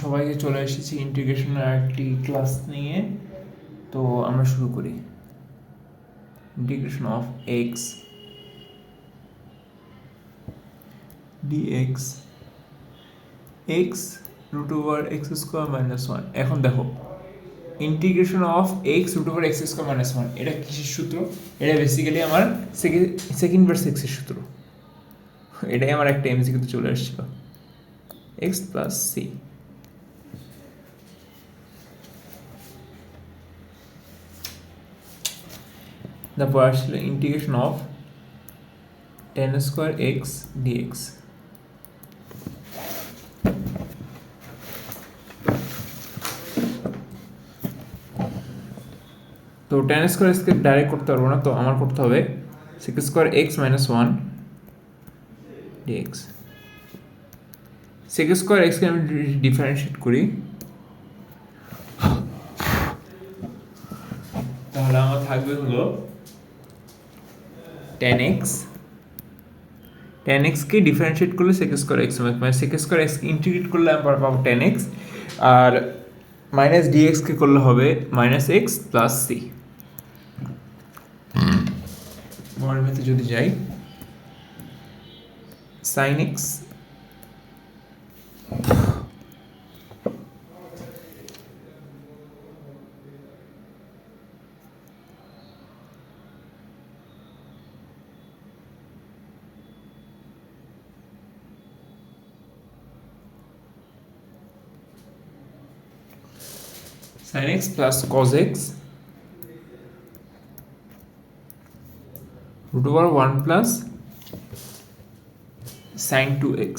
সবাইকে চলে এসেছি ইন্টিগ্রেশনের একটি ক্লাস নিয়ে। তো আমরা শুরু করি। Integration of X DX X root over X square minus one. এখন দেখো integration of X root over X square minus one, এটা কিসের সূত্র? এটা বেসিক্যালি আমার সেকেন্ড ভার্স এক্সের সূত্র। এটাই আমার একটা এমসিকিউতে চলে আসছিল, এক্স প্লাস সি। তারপর আসছিল integration of tan square X dx. তো tan স্কোয়ার এক্সকে ডাইরেক্ট করতে পারবো না, তো আমার করতে হবে sec square X minus one dx. sec square এক্সকে আমি ডিফারেন্সিয়েট করি, তাহলে আমার থাকবে হলো tan কে ডিফারেন্সিয়েট করলে sec স্কোয়ার এক্স, মানে sec স্কোয়ার এক্সকে ইন্টিগ্রেট করলে আমরা পাবো tan x, আর মাইনাস ডিএক্স কে করলে হবে মাইনাস এক্স প্লাস সি। মডেলতে যদি যাই, sin x sin x plus cos x root over 1 plus sin 2x।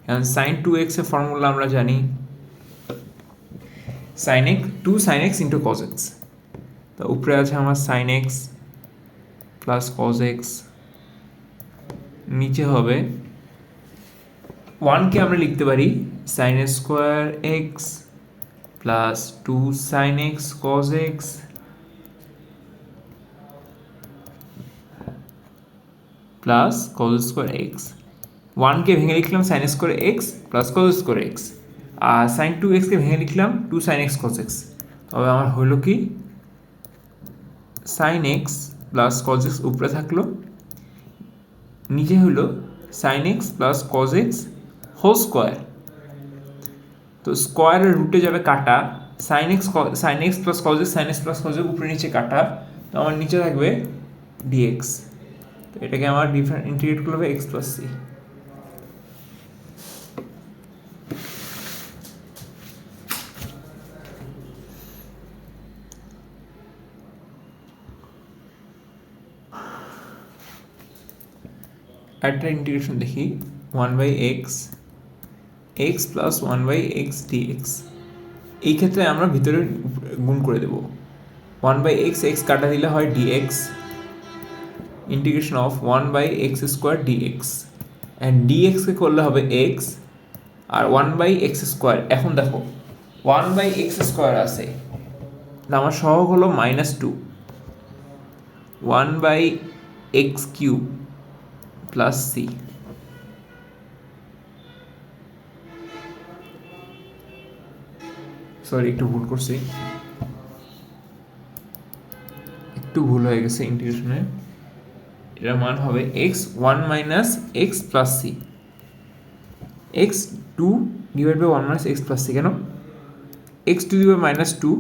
এখন sin 2x এর ফর্মুলা আমরা জানি, sin x 2 sin x into cos x। তো উপরে আছে আমার sin x plus cos x, নিচে হবে 1 কে আমরা লিখতে পারি sin square x plus 2 sin x cos x plus cos square x। 1 কে ভেঙে লিখলাম sin square x plus cos square x, আর sin 2x কে ভেঙে লিখলাম 2 sin x cos x। তবে আমার হলো কি sin x plus cos x উপরে থাকলো, নিচে হলো sin x plus cos x whole square. তো স্কোয়ারের রুটে যাবে কাটা, sin x plus cos x, sin x plus cos x উপরে নিচে কাটা, তো আমার নিচে থাকবে dx। তো এটাকে আমার ইন্টিগ্রেট করলে হবে x প্লাস সি। একটা ইন্টিগ্রেশন দেখি, 1/x x plus 1/x dx। এই ক্ষেত্রে আমরা ভিতরে গুণ করে দেব, 1/x x কাটা দিলে হয় dx, integration of 1/x square dx, and dx কে করলে হবে x আর 1/x স্কোয়ার। এখন দেখো 1/x স্কোয়ার আছে, আমার সহগ হলো -2, 1/x cube plus C. Sorry একটু ভুল করছি, একটু ভুল হয়ে গেছে ইন্টিগ্রেশনে। এটার মান হবে X 1 minus X plus C, X 2 divide by 1 minus X plus C. কেন এক্স টু ডিভাইড মাইনাস 2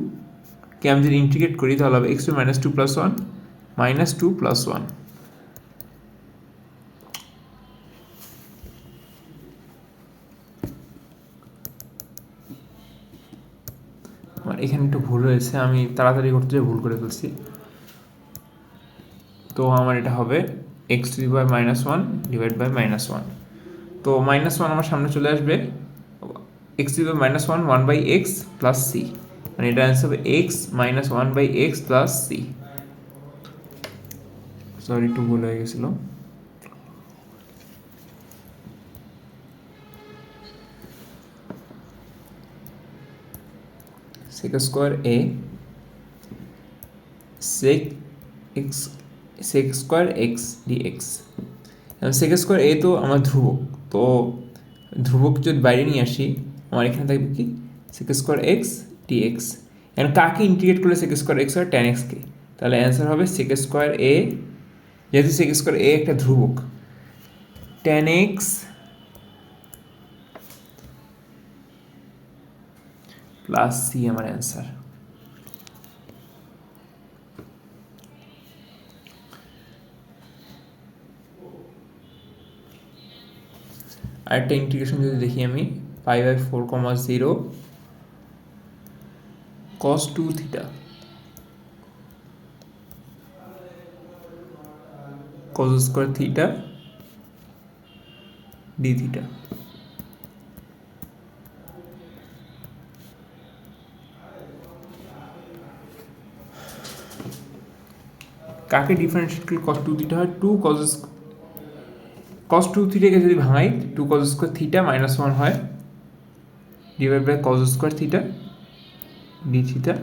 কে আমি যদি ইন্টিগ্রেট করি তাহলে হবে X to minus 2 plus 1 minus 2 plus 1। এখানে একটু ভুল হয়েছে, আমি তাড়াতাড়ি করতে যেয়ে ভুল করে ফেলছি। তো আমার এটা হবে X to the power -1 divide by -1। তো -1 আমার সামনে চলে আসবে, X to the power -1 1/x plus C, মানে এটা অ্যান্সার হবে X minus 1/x plus C. Sorry একটু ভুল হয়ে গেছিল। sec square a sec square x dx। sec square a তো আমার ধ্রুবক, তো ধ্রুবক যদি বাইরে নিয়ে আসি আমার এখানে থাকবে কি সেক স্কোয়ার এক্স ডিএক্স। এখন কাকে ইন্টিগ্রেট করলে সেক স্কোয়ার এক্স হয়? ট্যান এক্সকে। তাহলে অ্যান্সার হবে সেক স্কোয়ার এ, যেহেতু সেক স্কোয়ার এ একটা ধ্রুবক, ট্যান এক্স প্লাস সি আমার অ্যান্সার। আরেকটা ইন্টিগ্রেশন যদি দেখি আমি, 5/4, 0 cos 2 theta cos square theta D theta. কাকে ডিফারেন্সিয়েট করলে cos 2 থিটা হয়? 2 cos 2 থিটাকে যদি ভাঙাই 2 cos স্কোয়ার থিটা -1 হয়, divide by cos square theta D theta.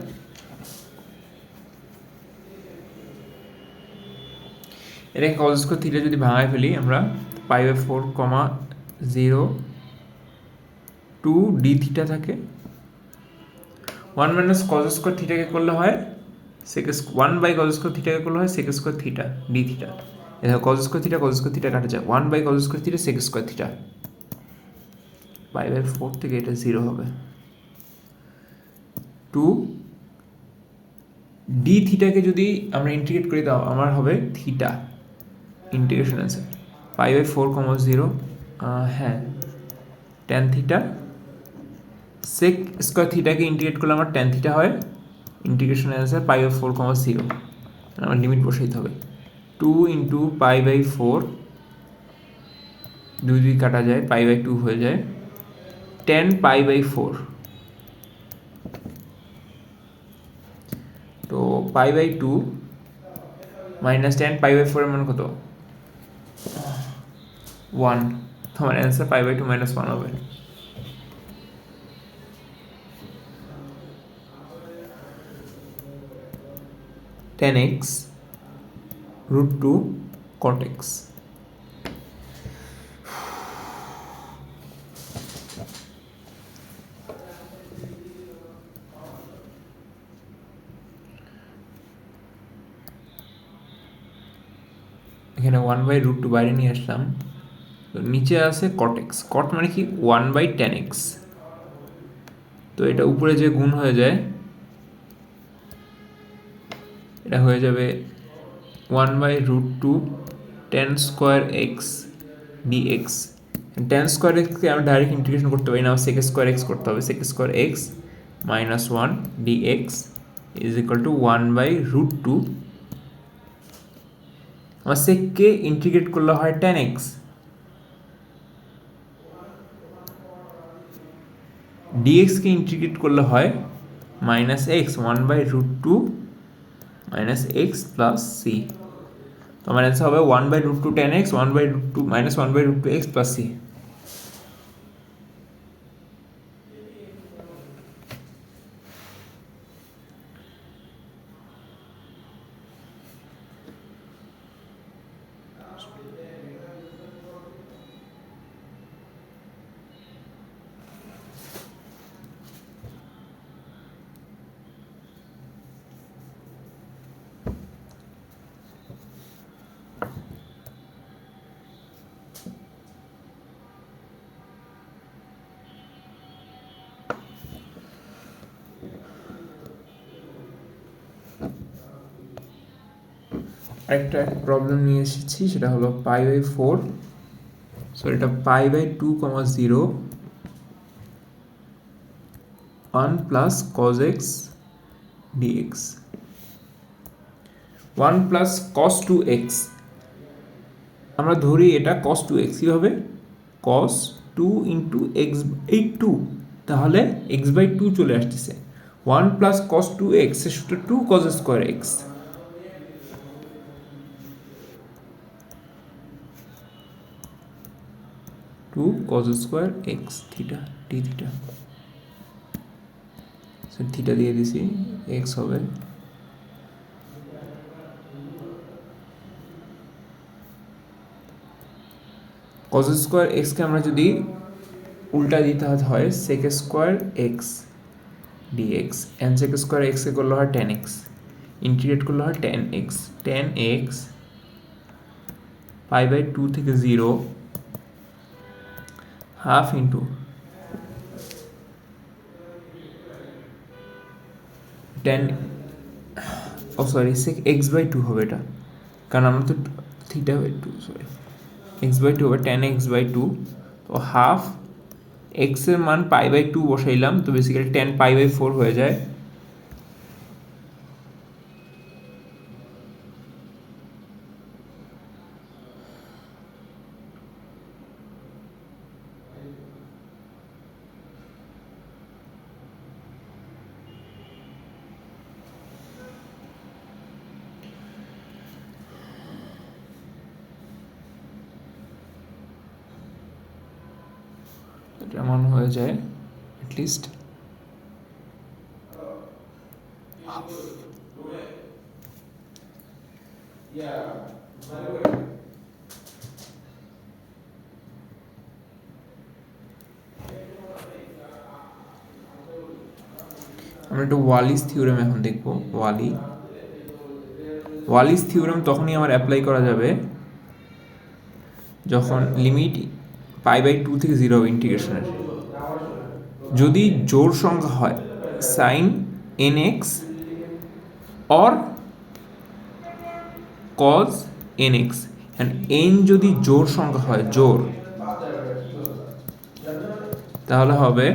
এটাকে cos স্কোয়ার থিটা যদি ভাঙায় ফেলি আমরা, 5/4, 0 2 ডি থিটা থাকে। 1 মাইনাস cos স্কোয়ার থিটাকে করলে হয় সেক 1/cos স্কোয়ার থিটাকে করলে হয় sec square theta D theta. এটা cos স্কোয়ার থিটা কাটা যায়, 1/cos square theta sec square theta. 5/4 থেকে এটা 0 হবে। 2 ডি থিটাকে যদি আমরা ইন্টিগ্রেট করি দাও আমার হবে থিটা, ইন্টিগ্রেশন আছে 5/4, 0 হ্যাঁ ট্যান থিটা, সেক স্কোয়ার থিটাকে ইন্টিগ্রেট করলে আমার ট্যান থিটা হয়, ইন্টিগ্রেশন অ্যান্সার 5/4, 0। আমার লিমিট বসাইতে হবে 2 ইন্টু 5/4, 2 কাটা যায়, 5/2 হয়ে যায়, 10 π/4। তো π/2 মাইনাস 10 π/4 এর মান কত? 1। তো আমার অ্যান্সার π/2 -1 হবে। tan x √2 cot x। এখানে 1/√2 বাইরে নিয়ে আসলাম, তো নিচে আছে cot x। cot মানে কি? 1/tan x। তো এটা উপরে যে গুণ হয়ে যায়, এটা হয়ে যাবে 1/√2 tan square X dx। tan square এক্সকে আমরা ডাইরেক্ট ইন্টিগ্রেশন করতে পারি না, সেক স্কোয়ার এক্স করতে হবে। Sec square X -1 dx is equal to 1/√2। আমার সেককে ইন্টিগ্রেট করলে হয় tan x, dx কে ইন্টিগ্রেট করলে হয় -x, 1/√2 - x প্লাস c। তো আমার অ্যান্সার হবে 1/√2 tan x, 1/√2 -1/√2 x plus c। আরেকটা প্রবলেম নিয়ে এসেছি, সেটা হলো π/4, সো এটা π/2, 0 1 plus cos x dx। 1 plus cos 2x, আমরা ধরি এটা cos 2x। কীভাবে? cos 2 ইন্টু x/2, তাহলে x/2 চলে আসতেছে। 1 প্লাস cos 2x এর সূত্র 2 cos square x। Two cos square X theta D theta. Theta দিয়ে দিছি, এক্স হবে cos স্কোয়ার এক্সকে আমরা যদি উল্টা দিতে হয় sec square X dx n sec square x কে করলে হয় tan x, ইন্টিগ্রেট করলে হয় tan x পাই বাই 2 থেকে 0 half into tan sorry sec X by 2 হবে এটা, কারণ আমরা তো theta by 2 sorry X by 2 হবে টেন এক্স বাই 2, তো হাফ এক্সের মান পাই বাই 2 বসাইলাম, তো বেসিক্যালি টেন পাই বাই 4 হয়ে যায়। এমন হয়ে যায় অ্যাটলিস্ট আমরা একটু ওয়ালিস থিওরেম এখন দেখবো। ওয়ালিস থিওরেম তখনই আমার অ্যাপ্লাই করা যাবে যখন লিমিট পাই বাই 2 থেকে 0 হবে ইন্টিগ্রেশনের, যদি জোড় সংখ্যা হয় sine N X or cos N X, N যদি জোড় সংখ্যা হয় জোড়, তাহলে হবে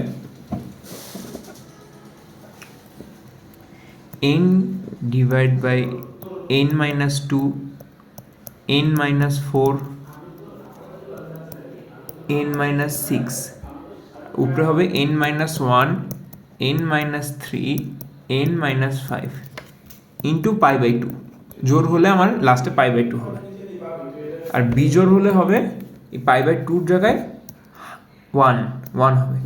n divide by n minus 2 n minus 4 n minus 6, উপরে হবে n minus 1 n minus 3 n minus 5 into pi by 2। জোর হলে আমার লাস্টে পাই বাই 2 হবে, আর বিজোড় হলে হবে এই পাই বাই 2 জায়গায় 1 হবে।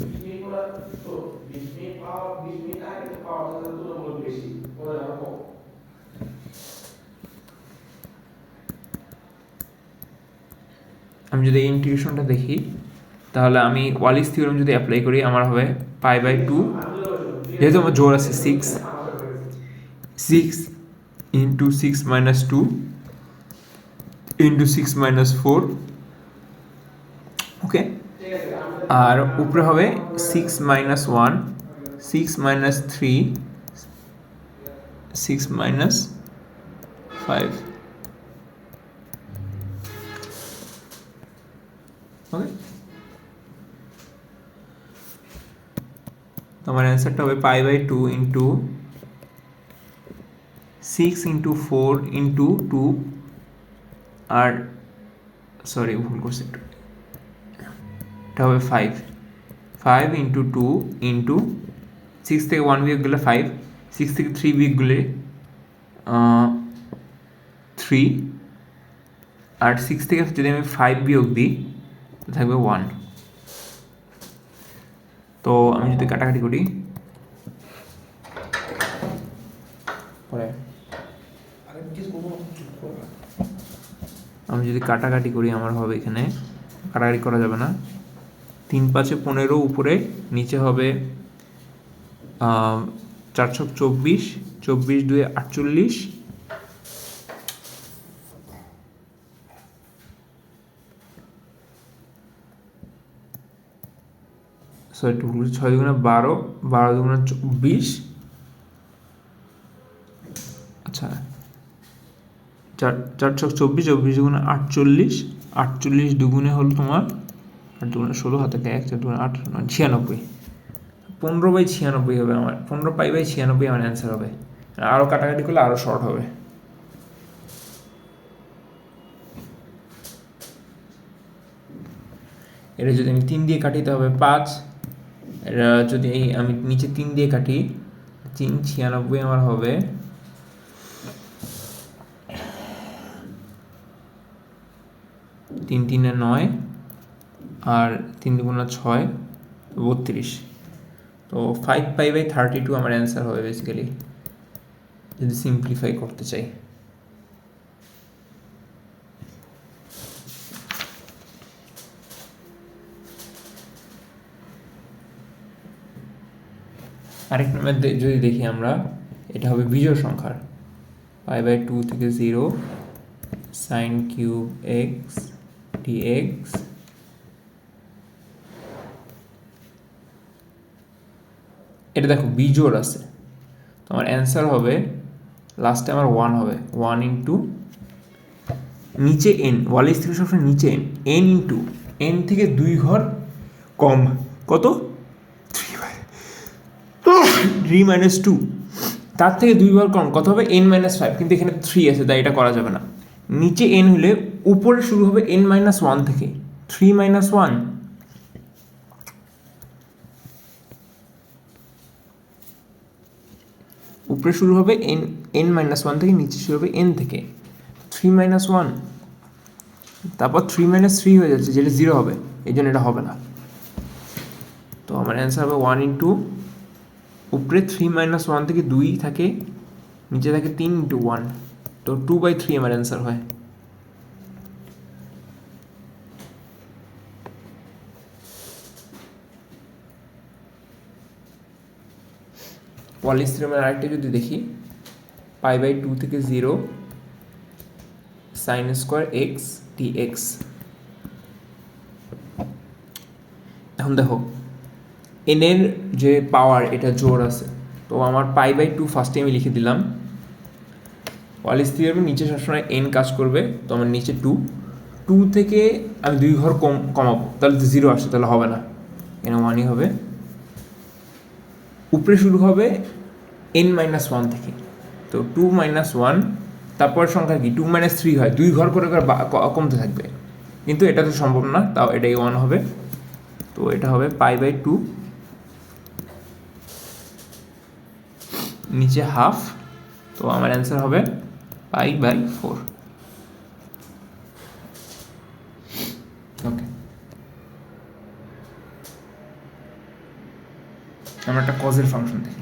আমি যদি এই ইন্টিগ্রেশনটা দেখি, তাহলে আমি ওয়ালিস থিওরেম যদি অ্যাপ্লাই করি, আমার হবে পাই বাই 2, যেহেতু আমার জোর আছে 6 ইন্টু 6 মাইনাস 2 ইন্টু 6 মাইনাস 4, ওকে, আর উপরে হবে 6 মাইনাস 1 6 মাইনাস 3 6 মাইনাস 5, ওকে। তোমার অ্যান্সারটা হবে pi by 2 into 6 into 4 into 2, আর সরি ভুল করছি একটু, এটা হবে 5 ইন্টু 2 ইন্টু 6 থেকে 1 বিয়োগ গেলে 5, 6 থেকে 3 বিয়োগ গেলে 3, আর 6 থেকে যদি আমি 5 বিয়োগ দিই থাকবে 1। তো আমি যদি কাটাকাটি করি, আমার হবে এখানে কাটাকাটি করা যাবে না, 3 5 15 উপরে নিচে হবে 4 6 24 24 2 48, সরি 6 দুগুণে 12 12 দুগুণে 24, আচ্ছা 4 4 6 24 24 দুগুণে 48 48 দুগুণে হলো তোমার 8 দুগুণে 16 হাতে 1 4 দুগুণে 8 9 96, 15 বাই 96 হবে আমার, 15 পাই বাই 96 আমার অ্যান্সার হবে। আরও কাটাকাটি করলে আরও শর্ট হবে। এটা যদি আমি 3 দিয়ে কাটি তাহলে 5, এটা যদি আমি নিচে 3 দিয়ে কাটি 3 96 আমার হবে 3 3 9, আর 3 2 6 32, তো 5 পাই বাই 32 আমার অ্যান্সার হবে বেসিক্যালি, যদি সিম্পলিফাই করতে চাই। আরেকটা যদি দেখি আমরা, এটা হবে বিজোড় সংখ্যার π/2 থেকে 0 sin কিউব এক্স ডিএক্স এটা দেখো বিজোড় আছে, তো আমার অ্যান্সার হবে লাস্টে আমার 1 হবে 1 ইন্টু নিচে এন, ওয়ালের থেকে সবসময় নিচে এন, এন ইন্টু এন থেকে 2 ঘর কম কত 3 - 2, তার থেকে 2 ঘর কম কত হবে n-5, কিন্তু এখানে 3 আছে তাই এটা করা যাবে না। নিচে n হলে উপরে শুরু হবে n-1 থেকে, 3 - 1, উপরে শুরু হবে n-1 থেকে, নিচে শুরু হবে n থেকে, 3 - 1, তারপর 3 - 3 হয়ে যাচ্ছে যেটা 0 হবে, এই জন্য এটা হবে না। তো আমার অ্যান্সার হবে 1 ইন্টু উপরে 3 - 1 থেকে 2 থাকে, নিচে থাকে 3 ইন্টু 1, তো 2/3 আমার অ্যান্সার হয়। ওয়ালেস থিওরেমের আরেকটা যদি দেখি, π/2 থেকে 0 sin স্কোয়ার এক্স ডিএক্স। এখন দেখো এন এর যে পাওয়ার এটা জোর আছে, তো আমার π/2 ফার্স্টে আমি লিখে দিলাম। ওয়ালেস থিওরেমের নিচে সবসময় এন কাজ করবে, তো আমার নিচে 2 থেকে আমি 2 ঘর কমাবো, তাহলে তো 0 আসছে, তাহলে হবে না, এখানে 1ই হবে। উপরে শুরু হবে n-1 থেকে, তো 2 - 1, তারপর সংখ্যা কি 2 - 3 হয়, 2 ঘর করে কমতে থাকবে, কিন্তু এটা তো সম্ভব না, তাও এটাই 1 হবে। তো এটা হবে π/2 নিচে হাফ, তো আমার অ্যান্সার হবে π/4। ওকে, আমরা একটা কজের ফাংশন দেখি।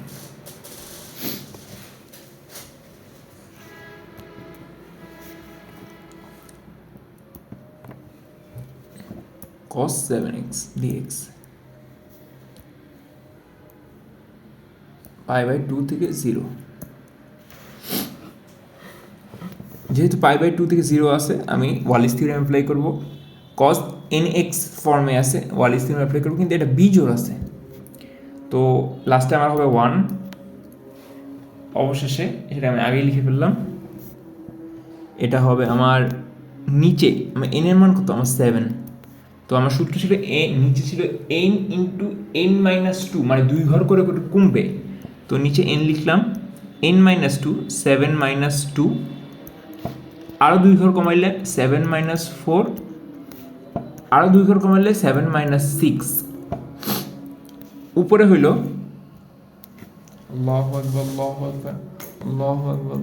cos 7x dx π/2 থেকে 0, যেহেতু π/2 থেকে 0 আছে, আমি ওয়ালেস থিওরেম অ্যাপ্লাই করব। cos nx ফর্মে আছে, ওয়ালেস থিওরেম অ্যাপ্লাই করব, কিন্তু এটা বিজোড় আছে, তো লাস্টে আমার হবে 1, অবশেষে সেটা আমি আগেই লিখে ফেললাম। এটা হবে আমার নিচে, আমার n এর মান কত, আমার 7, তো আমার সূত্র ছিল নিচে ছিল n ইন্টু n-2, মানে 2 ঘর করে কমবে, তো নিচে n লিখলাম, n-2 7 - 2, আরও 2 ঘর কমাইলে 7 - 4, আরও 2 ঘর কমাইলে 7 - 6, উপরে হইল আল্লাহু আকবার আল্লাহু আকবার আল্লাহু আকবার